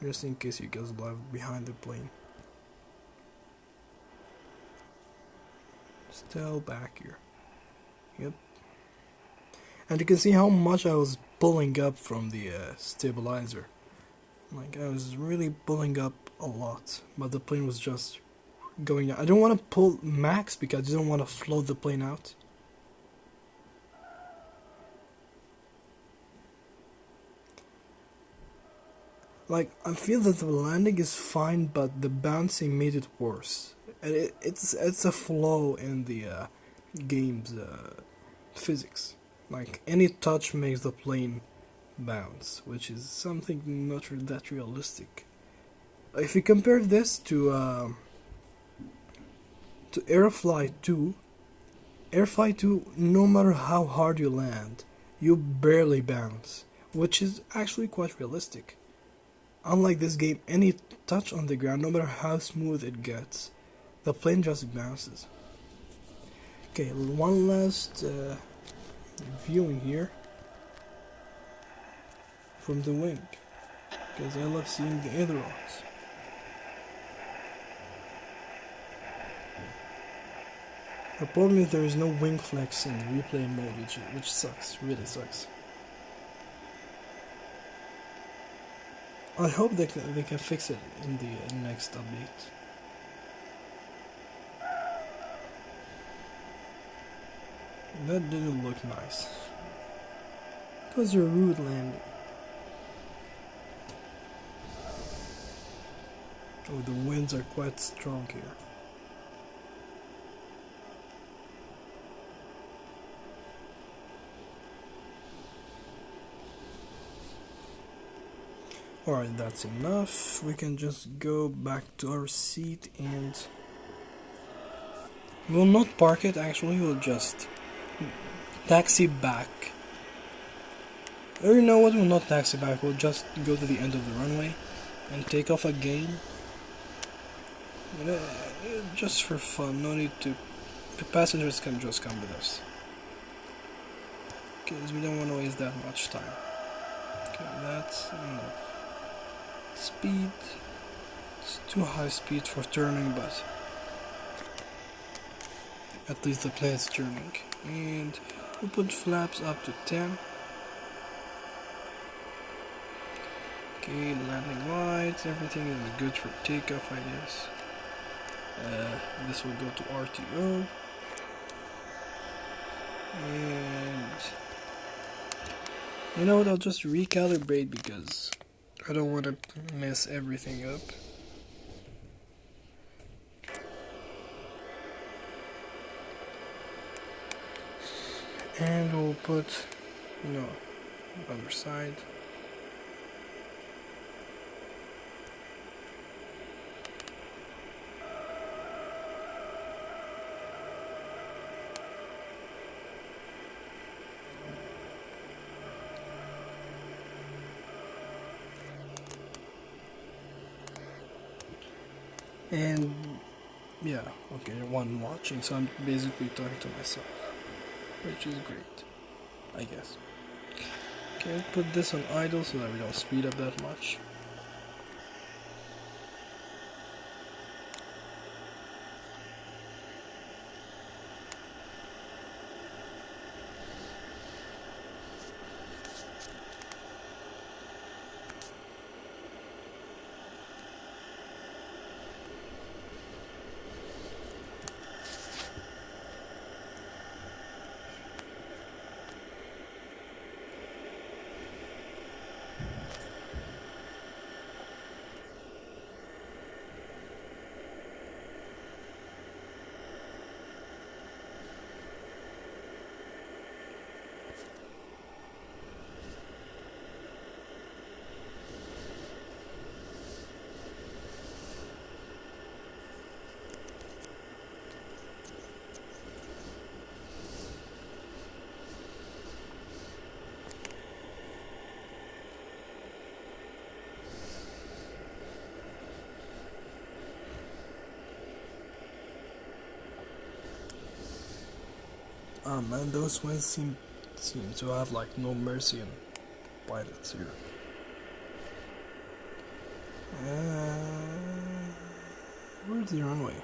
just in case you guys live behind the plane. Still back here. Yep. And you can see how much I was pulling up from the stabilizer. Like, I was really pulling up a lot, but the plane was just going out. I don't want to pull max because I don't want to float the plane out. Like, I feel that the landing is fine, but the bouncing made it worse. And it's a flaw in the game's physics. Like, any touch makes the plane bounce, which is something not that realistic. If you compare this to Airfly 2, Airfly 2, no matter how hard you land, you barely bounce, which is actually quite realistic. Unlike this game, any touch on the ground, no matter how smooth it gets, the plane just bounces. Okay, one last viewing here from the wing, because I love seeing the ailerons. The problem is there is no wing flex in the replay mode, which sucks, really sucks. I hope they can fix it in the next update. That didn't look nice. It was a rude landing. Oh, the winds are quite strong here. Alright, that's enough. We can just go back to our seat and we'll not park it, actually, we'll just taxi back. Or you know what, we'll not taxi back, we'll just go to the end of the runway and take off again. You know, just for fun, no need to... The passengers can just come with us, because we don't want to waste that much time. Okay, that's enough. Speed, it's too high speed for turning, but at least the plane is turning. And we'll put flaps up to 10. Okay, landing lights, everything is good for takeoff, I guess. This will go to RTO. And you know what, I'll just recalibrate because I don't want to mess everything up. And we'll put, no, other side. And yeah, okay, one watching, so I'm basically talking to myself, which is great, I guess. Okay, I'll put this on idle so that we don't speed up that much. And those winds seem to have like no mercy on pilots here. Where's the runway?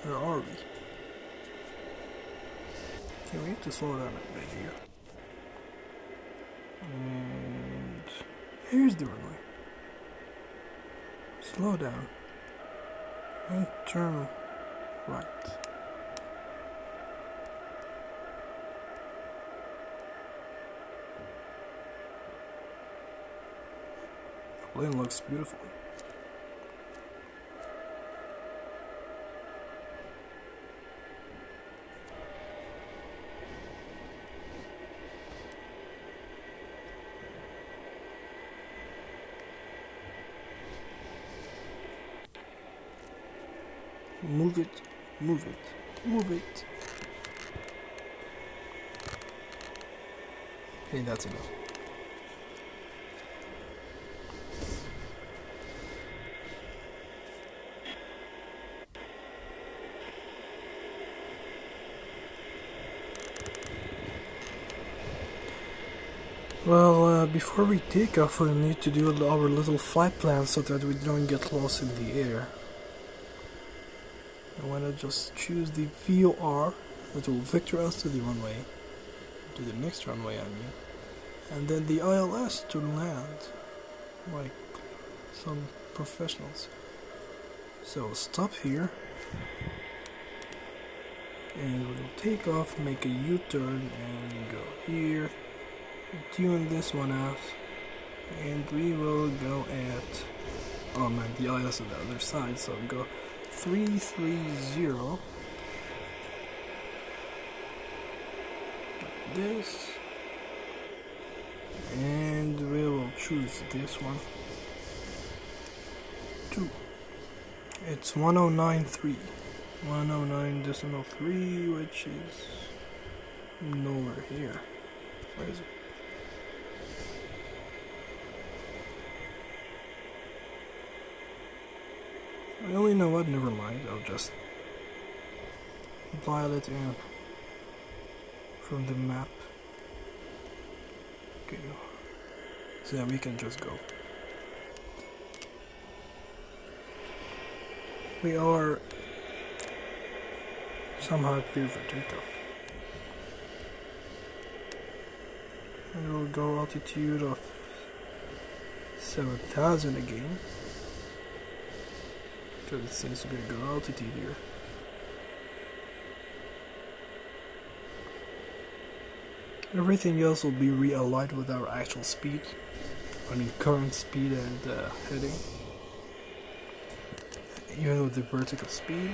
Where are we? Okay, we need to slow down a bit here. And here's the runway. Slow down. And turn right. The plane looks beautiful. Move it, move it, move it. Okay, that's enough. Well, before we take off, we need to do our little flight plan so that we don't get lost in the air. I want to just choose the VOR, that will vector us to the runway, to the next runway I mean, and then the ILS to land, like some professionals. So stop here, and we'll take off, make a U-turn, and go here, tune this one out, and we will go at, oh man, the ILS on the other side, so go 330, like this, and we will choose this one, 2, it's 1093, 109.3, which is nowhere here. Where is it? I only know what, never mind, I'll just dial it in from the map. Okay, so yeah, we can just go. We are somehow clear for takeoff. We will go altitude of 7,000 again, because it seems to be a good altitude here. Everything else will be realigned with our actual speed. I mean current speed and heading, even with the vertical speed.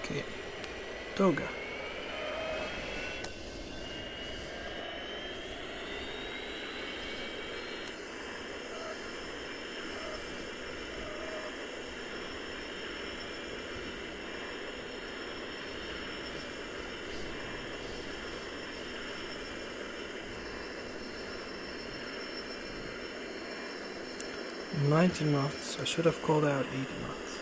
Okay, Toga. $90 knots. I should have called out 80 knots.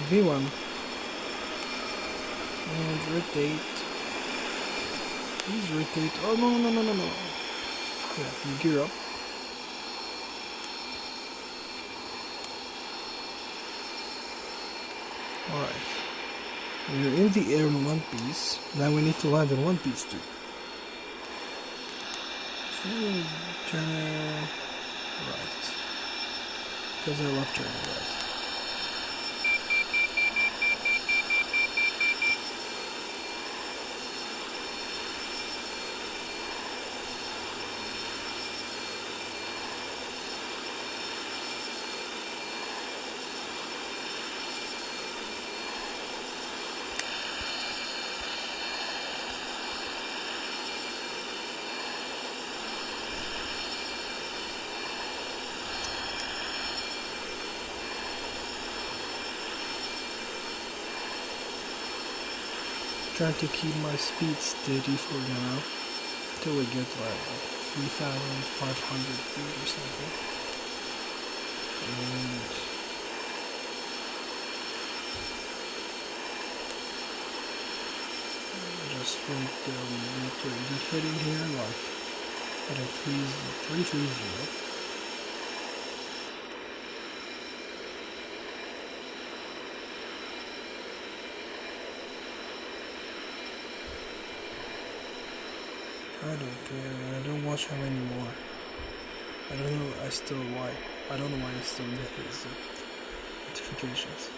V1 and rotate. Please rotate. Oh no. Yeah, gear up. Alright. We're in the air in one piece. Now we need to land in one piece too. So we'll turn right. Because I love turning right. Trying to keep my speed steady for now until we get like 3,500 feet or something. And just wait till we get to a good heading here, like at a 330. I don't care, I don't watch him anymore. I don't know, I don't know why I still get his notifications.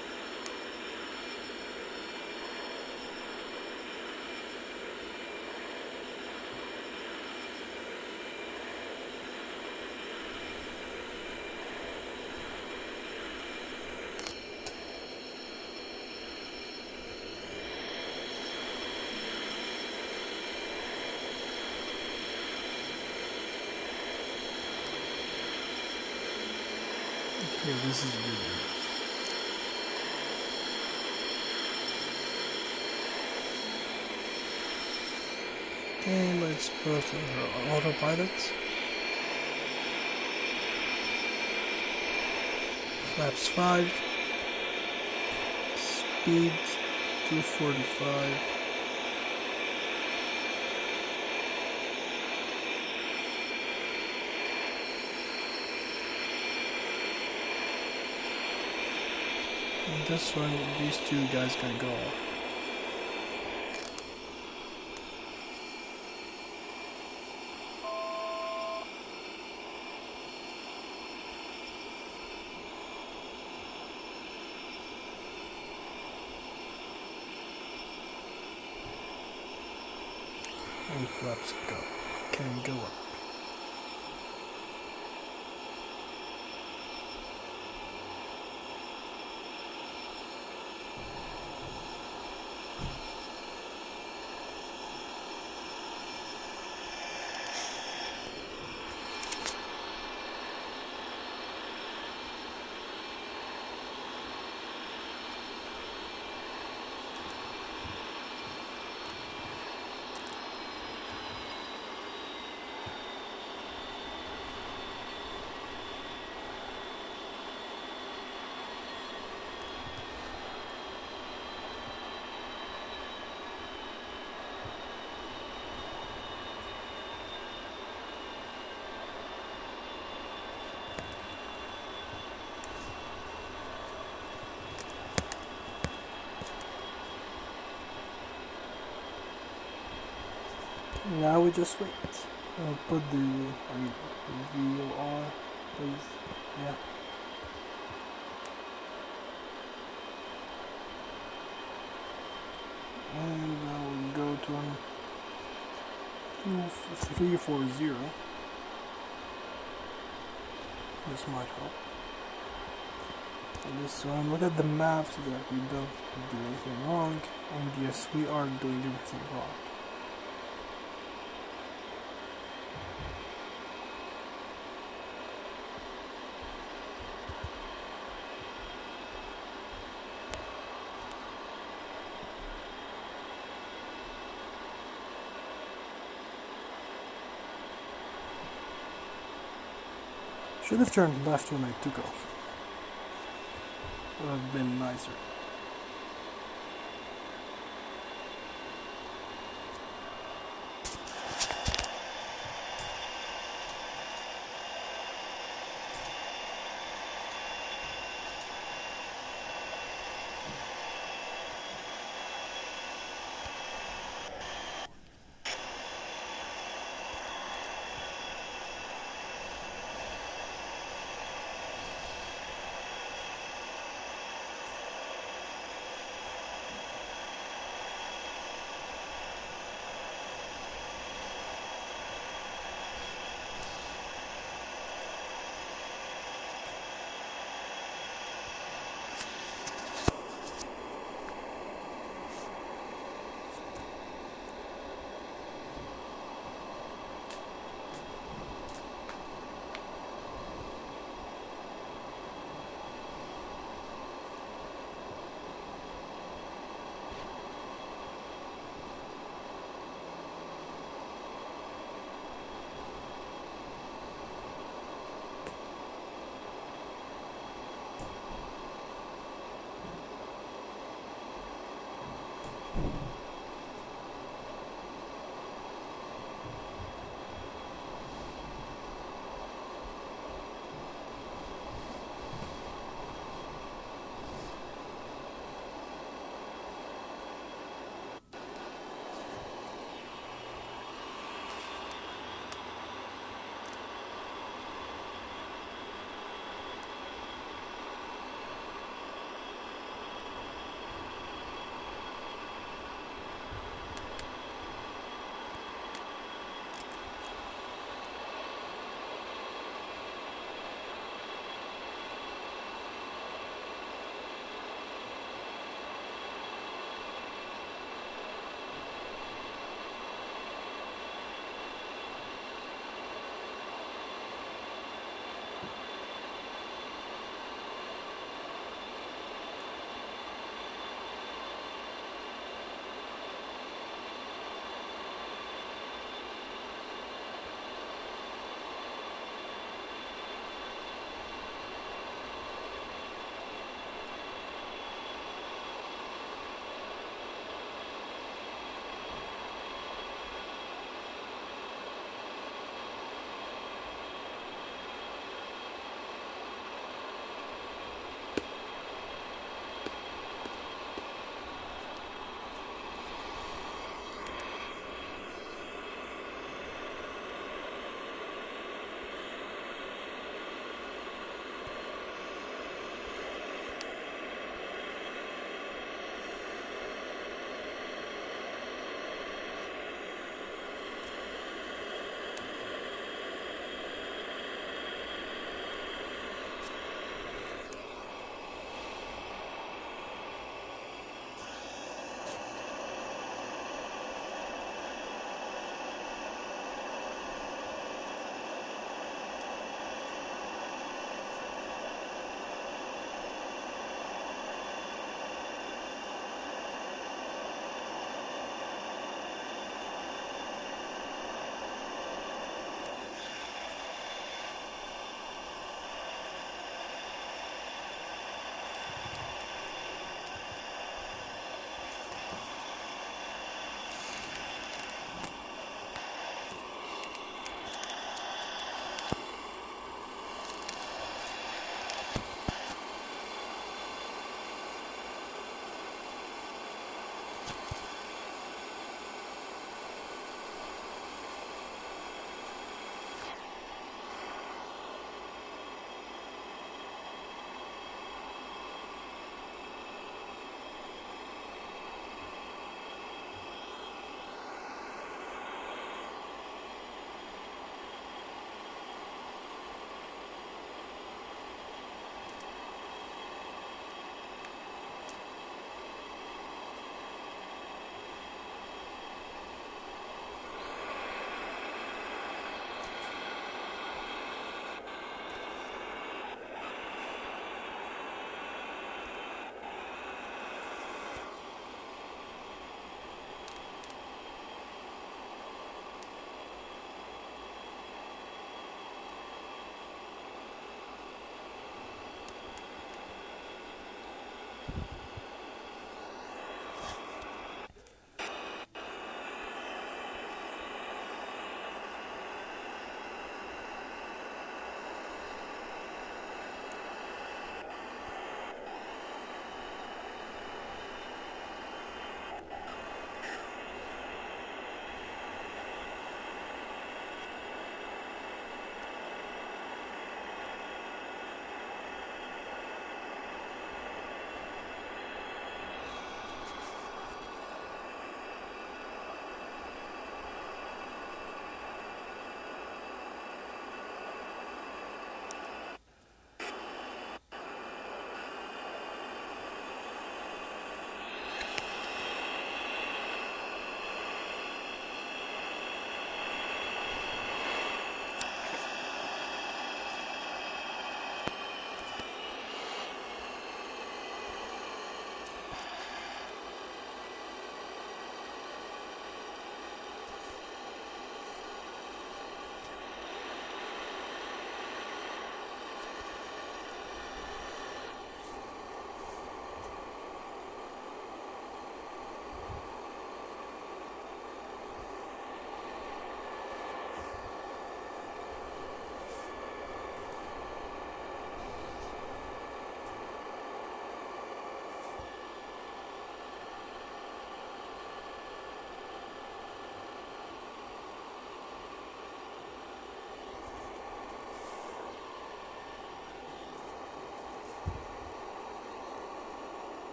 Okay, this is good. Okay, let's put autopilot. Flaps 5. Speed 245. And this one, these two guys can go off. And flaps can go up. Now we just wait. Put the, VOR, please. Yeah. And now we go to 2340. This might help. And this one, look at the map so that we don't do anything wrong. And yes, we are doing everything wrong. Should have turned left when I took off. Would have been nicer.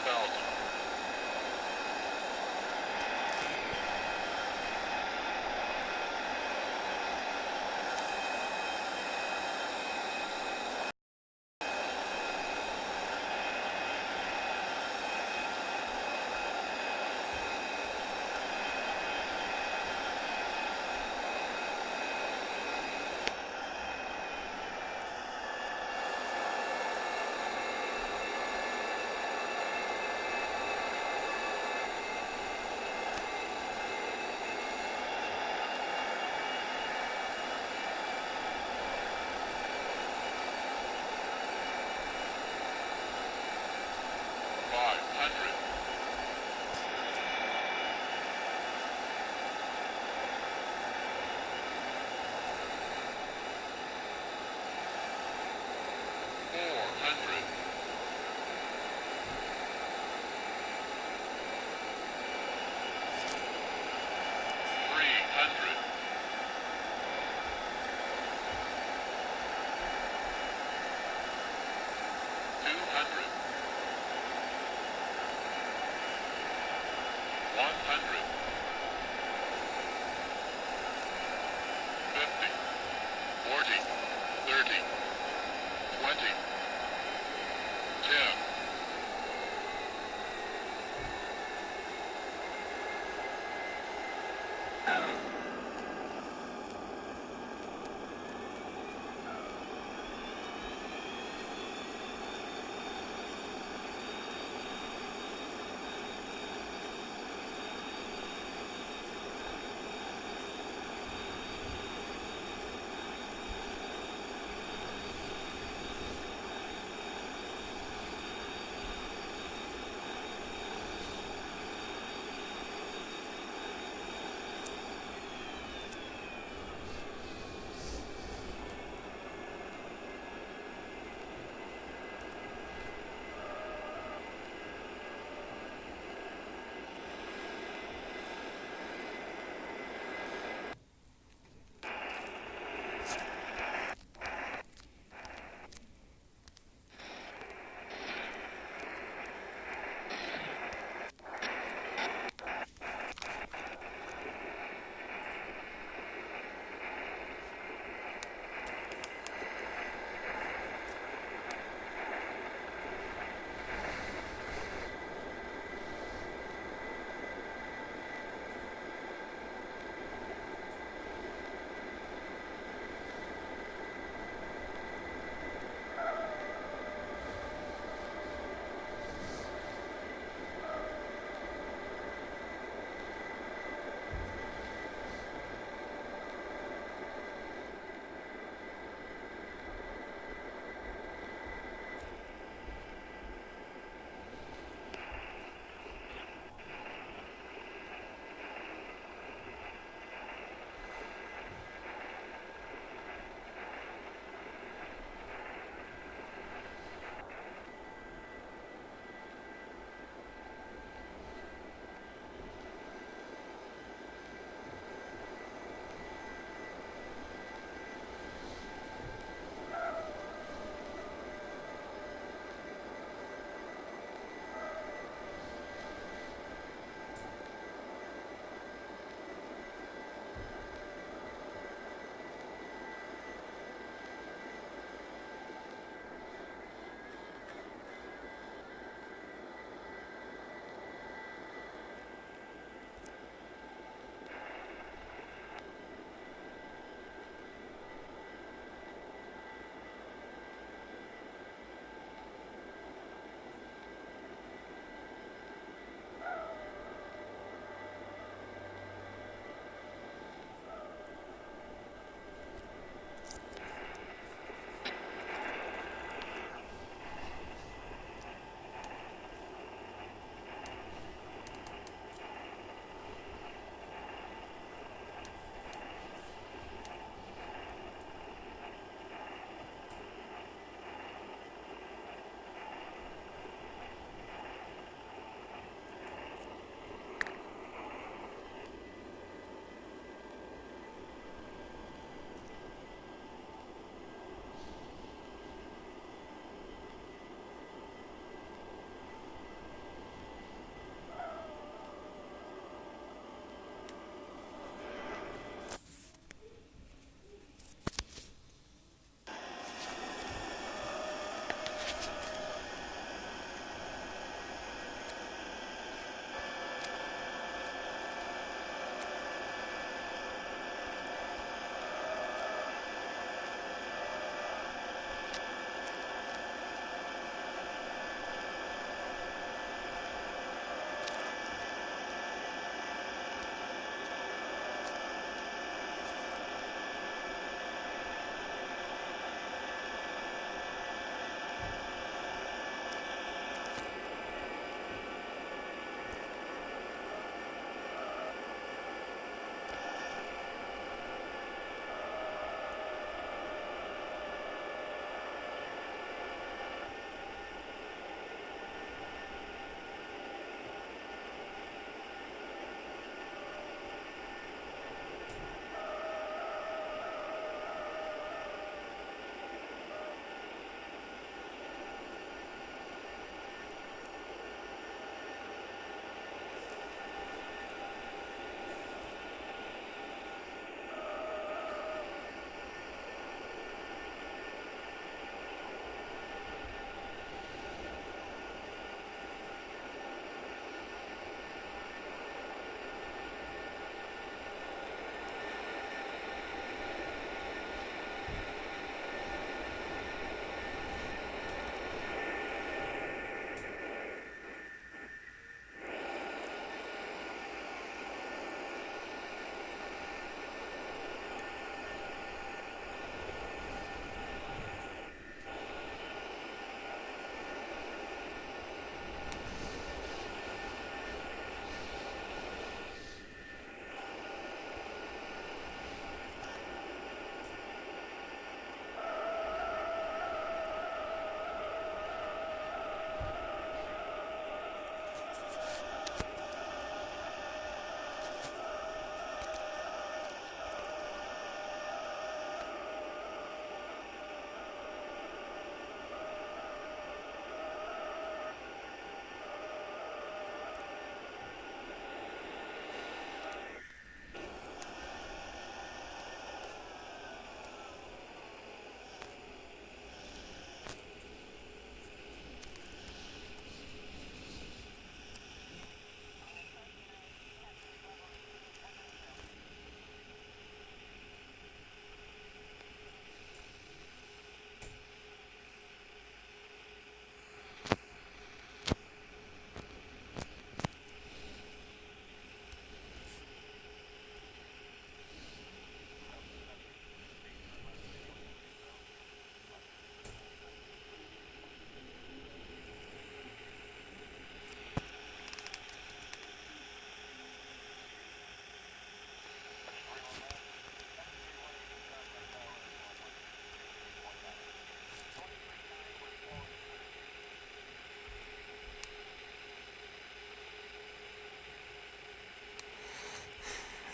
10,000.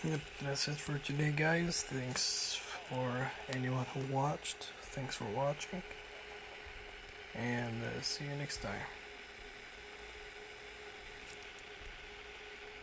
Yep, that's it for today, guys. Thanks for anyone who watched. Thanks for watching, and see you next time.